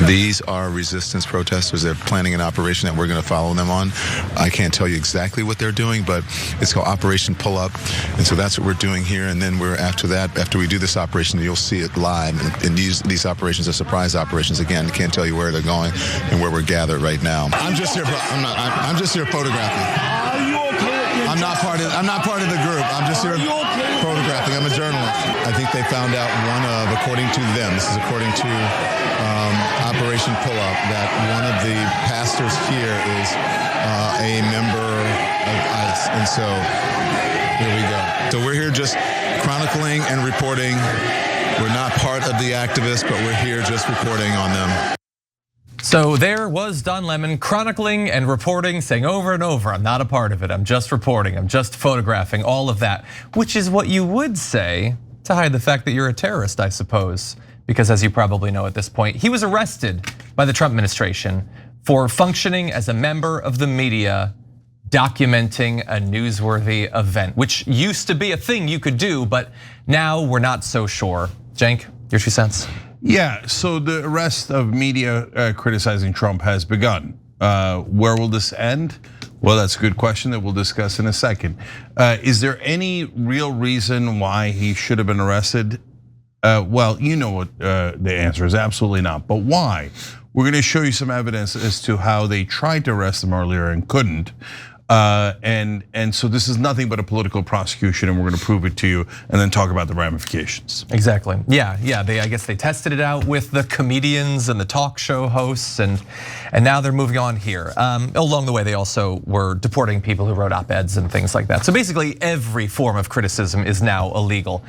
These are resistance protesters. They're planning an operation that we're going to follow them on. I can't tell you exactly what they're doing, but it's called Operation Pull Up. And so that's what we're doing here. And then after we do this operation, you'll see it live. And these operations are surprise operations. Again, can't tell you where they're going and where we're gathered right now. I'm just here photographing. Are you okay? I'm not part of the group. I'm just here photographing. I'm a journalist. I think they found out according to them, this is according to Operation Pull Up, that one of the pastors here is a member of ICE. And so here we go. So we're here just chronicling and reporting. We're not part of the activists, but we're here just reporting on them. So there was Don Lemon chronicling and reporting, saying over and over, I'm not a part of it, I'm just reporting, I'm just photographing, all of that, which is what you would say to hide the fact that you're a terrorist, I suppose. Because as you probably know at this point, he was arrested by the Trump administration for functioning as a member of the media, documenting a newsworthy event, which used to be a thing you could do, but now we're not so sure. Cenk, your 2 cents? Yeah, so the arrest of media criticizing Trump has begun. Where will this end? Well, that's a good question that we'll discuss in a second. Is there any real reason why he should have been arrested? Well, you know what the answer is, absolutely not. But why? We're gonna show you some evidence as to how they tried to arrest him earlier and couldn't. And so this is nothing but a political prosecution, and we're going to prove it to you, and then talk about the ramifications. Exactly. Yeah. I guess they tested it out with the comedians and the talk show hosts, and now they're moving on here. Along the way, they also were deporting people who wrote op-eds and things like that. So basically, every form of criticism is now illegal.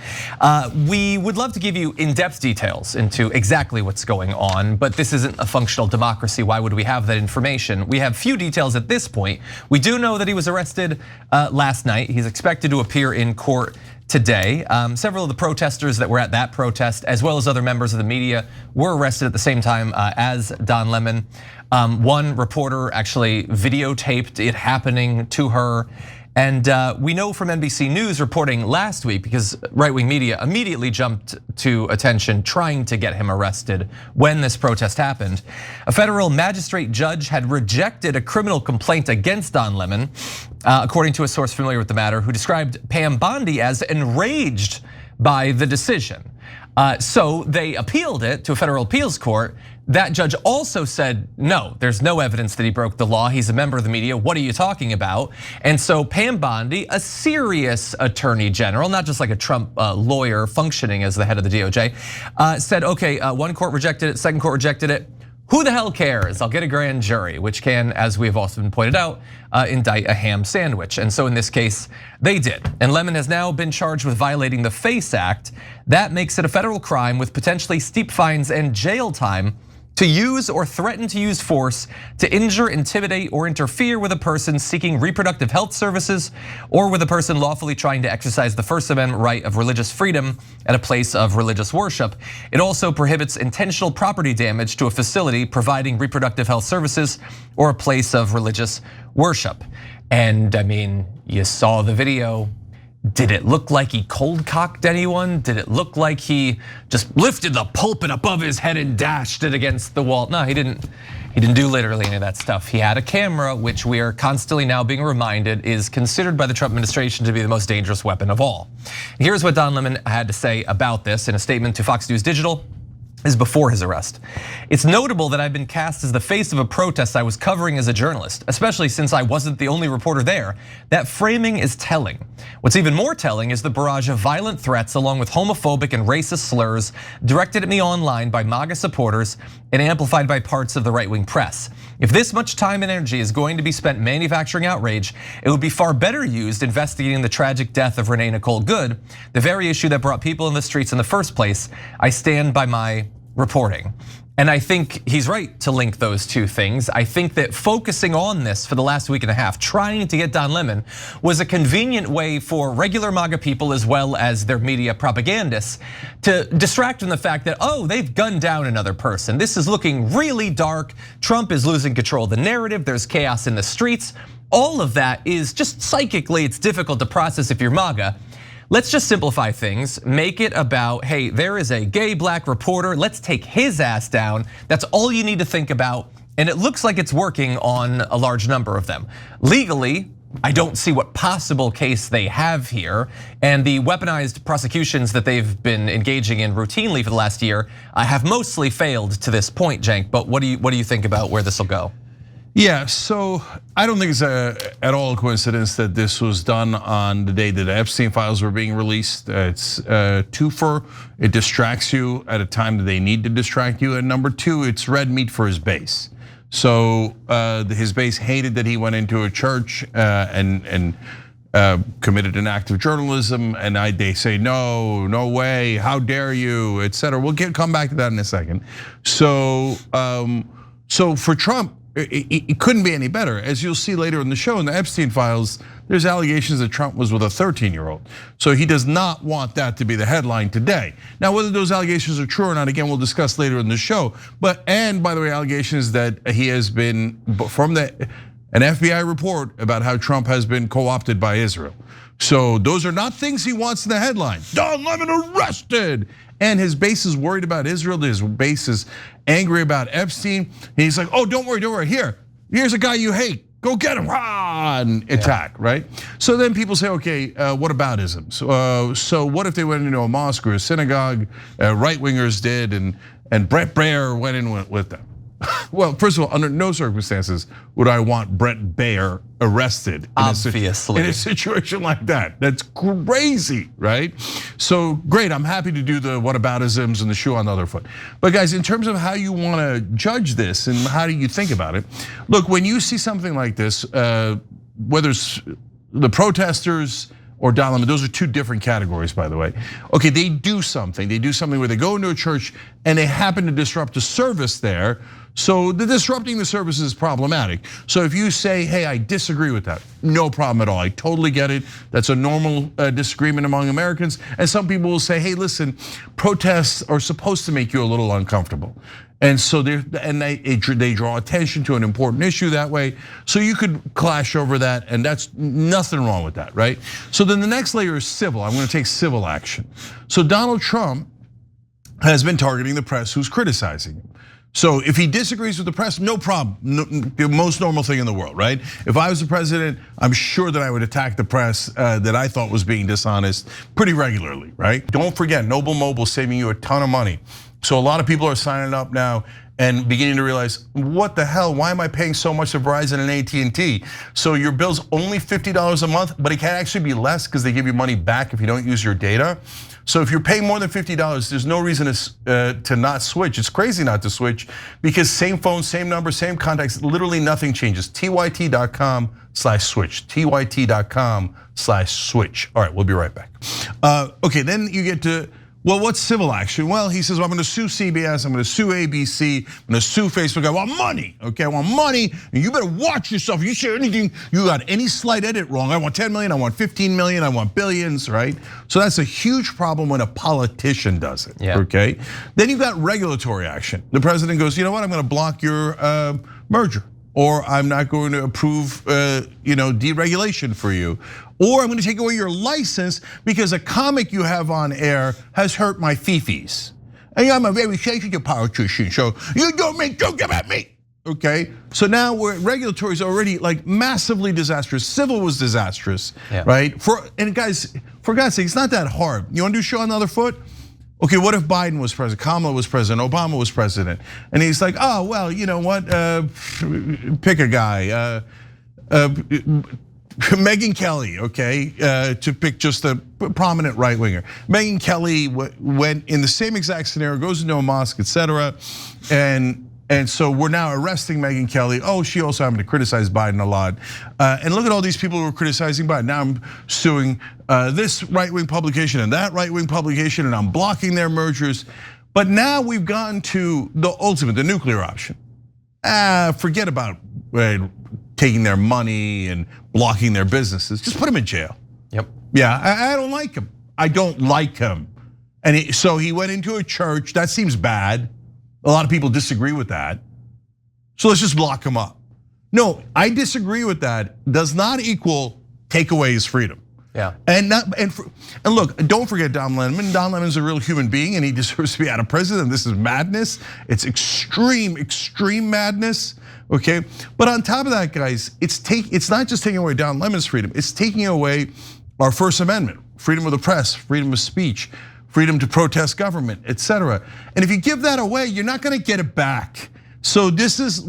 We would love to give you in-depth details into exactly what's going on, but this isn't a functional democracy. Why would we have that information? We have few details at this point. We do know that he was arrested last night. He's expected to appear in court today. Several of the protesters that were at that protest, as well as other members of the media, were arrested at the same time as Don Lemon. One reporter actually videotaped it happening to her. And we know from NBC News reporting last week, because right-wing media immediately jumped to attention trying to get him arrested when this protest happened. A federal magistrate judge had rejected a criminal complaint against Don Lemon, according to a source familiar with the matter, who described Pam Bondi as enraged by the decision. So they appealed it to a federal appeals court. That judge also said, no, there's no evidence that he broke the law. He's a member of the media. What are you talking about? And so Pam Bondi, a serious attorney general, not just like a Trump lawyer functioning as the head of the DOJ, said, okay, one court rejected it, second court rejected it. Who the hell cares? I'll get a grand jury, which can, as we have often pointed out, indict a ham sandwich. And so in this case, they did. And Lemon has now been charged with violating the FACE Act. That makes it a federal crime with potentially steep fines and jail time to use or threaten to use force to injure, intimidate, or interfere with a person seeking reproductive health services, or with a person lawfully trying to exercise the First Amendment right of religious freedom at a place of religious worship. It also prohibits intentional property damage to a facility providing reproductive health services or a place of religious worship. And I mean, you saw the video. Did it look like he cold cocked anyone? Did it look like he just lifted the pulpit above his head and dashed it against the wall? No, he didn't. He didn't do literally any of that stuff. He had a camera, which we are constantly now being reminded is considered by the Trump administration to be the most dangerous weapon of all. Here's what Don Lemon had to say about this in a statement to Fox News Digital. Is before his arrest. It's notable that I've been cast as the face of a protest I was covering as a journalist, especially since I wasn't the only reporter there. That framing is telling. What's even more telling is the barrage of violent threats along with homophobic and racist slurs directed at me online by MAGA supporters and amplified by parts of the right-wing press. If this much time and energy is going to be spent manufacturing outrage, it would be far better used investigating the tragic death of Renee Nicole Good, the very issue that brought people in the streets in the first place. I stand by my reporting. And I think he's right to link those two things. I think that focusing on this for the last week and a half, trying to get Don Lemon, was a convenient way for regular MAGA people as well as their media propagandists to distract from the fact that, oh, they've gunned down another person. This is looking really dark. Trump is losing control of the narrative. There's chaos in the streets. All of that is just psychically, it's difficult to process if you're MAGA. let's just simplify things. Make it about, hey, there is a gay black reporter. Let's take his ass down. That's all you need to think about. And it looks like it's working on a large number of them. Legally, I don't see what possible case they have here. And the weaponized prosecutions that they've been engaging in routinely for the last year have mostly failed to this point, Cenk. But what do you think about where this will go? Yeah, so I don't think it's at all a coincidence that this was done on the day that the Epstein files were being released. It's twofer, it distracts you at a time that they need to distract you. And number two, it's red meat for his base. So his base hated that he went into a church and committed an act of journalism, and they say no way, how dare you, etc. We'll come back to that in a second. So for Trump, it couldn't be any better. As you'll see later in the show, in the Epstein files, there's allegations that Trump was with a 13-year-old. So he does not want that to be the headline today. Now, whether those allegations are true or not, again, we'll discuss later in the show. And by the way, allegations that he has been, from an FBI report about how Trump has been co-opted by Israel. So those are not things he wants in the headline. Don Lemon arrested. And his base is worried about Israel. His base is angry about Epstein. He's like, oh, don't worry, here's a guy you hate. Go get him, and attack, right? So then people say, okay, what about isms? So what if they went into a mosque or a synagogue, right-wingers did, and Brett Baier went in with them? Well, first of all, under no circumstances would I want Brett Baier arrested. Obviously. In a situation like that. That's crazy, right? So great, I'm happy to do the whataboutisms and the shoe on the other foot. But guys, in terms of how you wanna judge this and how do you think about it, look, when you see something like this, whether it's the protesters or Don Lemon, those are two different categories, by the way. Okay, they do something where they go into a church and they happen to disrupt a service there. So the disrupting the service is problematic. So if you say, hey, I disagree with that, no problem at all. I totally get it. That's a normal disagreement among Americans. And some people will say, hey, listen, protests are supposed to make you a little uncomfortable. And so they draw attention to an important issue that way. So you could clash over that, and that's nothing wrong with that, right? So then the next layer is civil. I'm gonna take civil action. So Donald Trump has been targeting the press who's criticizing him. So if he disagrees with the press, no problem, the most normal thing in the world, right? If I was the president, I'm sure that I would attack the press that I thought was being dishonest pretty regularly, right? Don't forget, Noble Mobile saving you a ton of money. So a lot of people are signing up now and beginning to realize, what the hell, why am I paying so much to Verizon and AT&T? So your bill's only $50 a month, but it can actually be less because they give you money back if you don't use your data. So if you're paying more than $50, there's no reason to not switch. It's crazy not to switch because same phone, same number, same contacts, literally nothing changes. TYT.com/switch, TYT.com/switch. All right, we'll be right back. Okay, then you get to, well, what's civil action? Well, he says, well, I'm gonna sue CBS, I'm gonna sue ABC, I'm gonna sue Facebook. I want money, okay? I want money, and you better watch yourself. If you say anything, you got any slight edit wrong, I want 10 million, I want 15 million, I want billions, right? So that's a huge problem when a politician does it, okay? Then you've got regulatory action. The president goes, you know what, I'm gonna block your merger. Or I'm not going to approve deregulation for you. Or I'm gonna take away your license because a comic you have on air has hurt my fifis. And I'm a very sensitive politician, so you don't make jokes about me, okay? So now regulatory is already like massively disastrous. Civil was disastrous, right? And guys, for God's sake, it's not that hard. You wanna do show on the other foot? Okay, what if Biden was president, Kamala was president, Obama was president? And he's like, oh, well, you know what, pick a guy. Megyn Kelly, okay, to pick just a prominent right winger. Megyn Kelly went in the same exact scenario, goes into a mosque, etc. And so we're now arresting Megyn Kelly. Oh, she also happened to criticize Biden a lot. And look at all these people who are criticizing Biden. Now I'm suing this right-wing publication and that right-wing publication, and I'm blocking their mergers. But now we've gotten to the ultimate, the nuclear option. Forget about taking their money and blocking their businesses. Just put him in jail. Yep. Yeah, I don't like him. I don't like him. And so he went into a church. That seems bad. A lot of people disagree with that. So let's just lock him up. No, I disagree with that. Does not equal take away his freedom. Yeah. And look, don't forget Don Lemon. Don Lemon's a real human being, and he deserves to be out of prison. And this is madness. It's extreme madness. Okay, but on top of that, guys, it's not just taking away Don Lemon's freedom. It's taking away our First Amendment, freedom of the press, freedom of speech, freedom to protest government, etc. And if you give that away, you're not going to get it back. So this is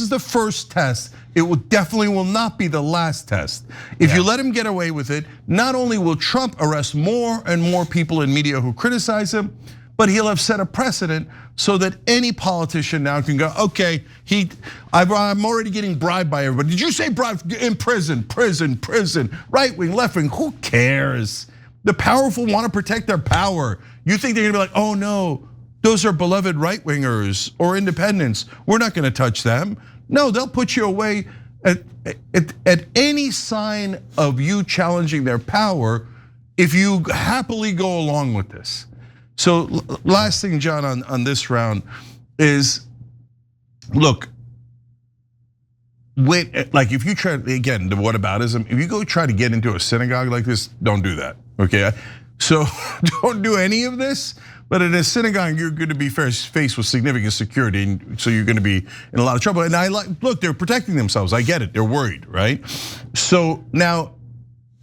the first test. It definitely will not be the last test. If you let him get away with it, not only will Trump arrest more and more people in media who criticize him, but he'll have set a precedent so that any politician now can go, okay, I'm already getting bribed by everybody. Did you say bribe in prison, right wing, left wing, who cares? The powerful want to protect their power. You think they're gonna be like, oh no, those are beloved right wingers or independents. We're not gonna touch them. No, they'll put you away at any sign of you challenging their power if you happily go along with this. So last thing, John, on this round is, look, like if you try, again, the whataboutism, if you go try to get into a synagogue like this, don't do that, okay? So don't do any of this, but in a synagogue, you're gonna be faced with significant security, and so you're gonna be in a lot of trouble. And look, they're protecting themselves, I get it, they're worried, right? So now,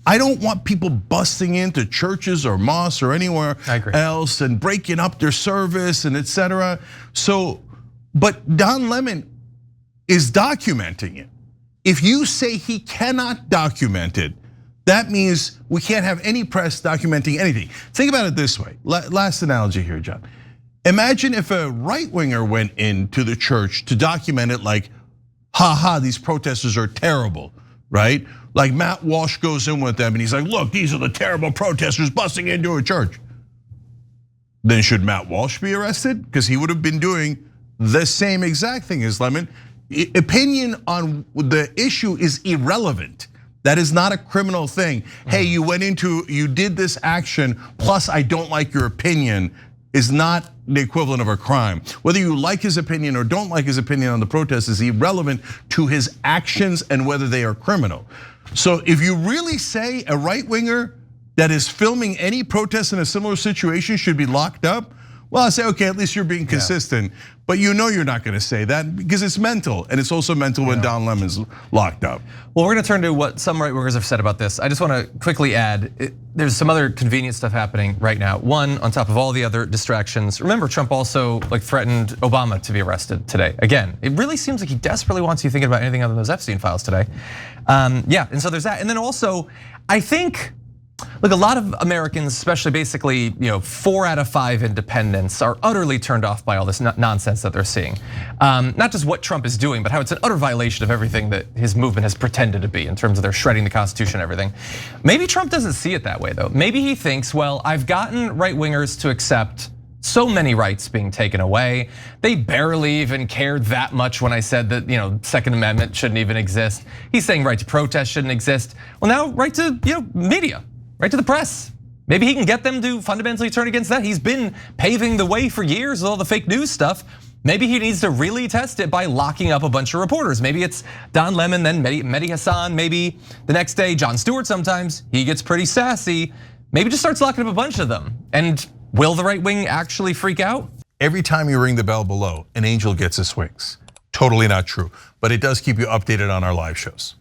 I don't want people busting into churches or mosques or anywhere else and breaking up their service and etc. So, but Don Lemon is documenting it. If you say he cannot document it, that means we can't have any press documenting anything. Think about it this way. Last analogy here, John. Imagine if a right winger went into the church to document it like, these protesters are terrible, right? Like Matt Walsh goes in with them and he's like, look, these are the terrible protesters busting into a church. Then should Matt Walsh be arrested? Because he would have been doing the same exact thing as Lemon. Opinion on the issue is irrelevant. That is not a criminal thing. Hey, you did this action, plus I don't like your opinion, is not the equivalent of a crime. Whether you like his opinion or don't like his opinion on the protest is irrelevant to his actions and whether they are criminal. So if you really say a right winger that is filming any protest in a similar situation should be locked up, well, I say, okay, at least you're being consistent. But you know you're not gonna say that because it's mental, and it's also mental when Don Lemon's locked up. Well, we're gonna turn to what some right wingers have said about this. I just wanna quickly add, there's some other convenient stuff happening right now. One, on top of all the other distractions, remember Trump also threatened Obama to be arrested today. Again, it really seems like he desperately wants you thinking about anything other than those Epstein files today. Yeah, and so there's that. And then also, I think, look, a lot of Americans, especially basically 4 out of 5 independents, are utterly turned off by all this nonsense that they're seeing. Not just what Trump is doing, but how it's an utter violation of everything that his movement has pretended to be in terms of their shredding the Constitution and everything. Maybe Trump doesn't see it that way though. Maybe he thinks, well, I've gotten right wingers to accept so many rights being taken away. They barely even cared that much when I said that Second Amendment shouldn't even exist. He's saying right to protest shouldn't exist. Well, now right to media. Right to the press. Maybe he can get them to fundamentally turn against that. He's been paving the way for years with all the fake news stuff. Maybe he needs to really test it by locking up a bunch of reporters. Maybe it's Don Lemon, then Mehdi Hassan. Maybe the next day, Jon Stewart sometimes. He gets pretty sassy. Maybe just starts locking up a bunch of them. And will the right wing actually freak out? Every time you ring the bell below, an angel gets his wings. Totally not true, but it does keep you updated on our live shows.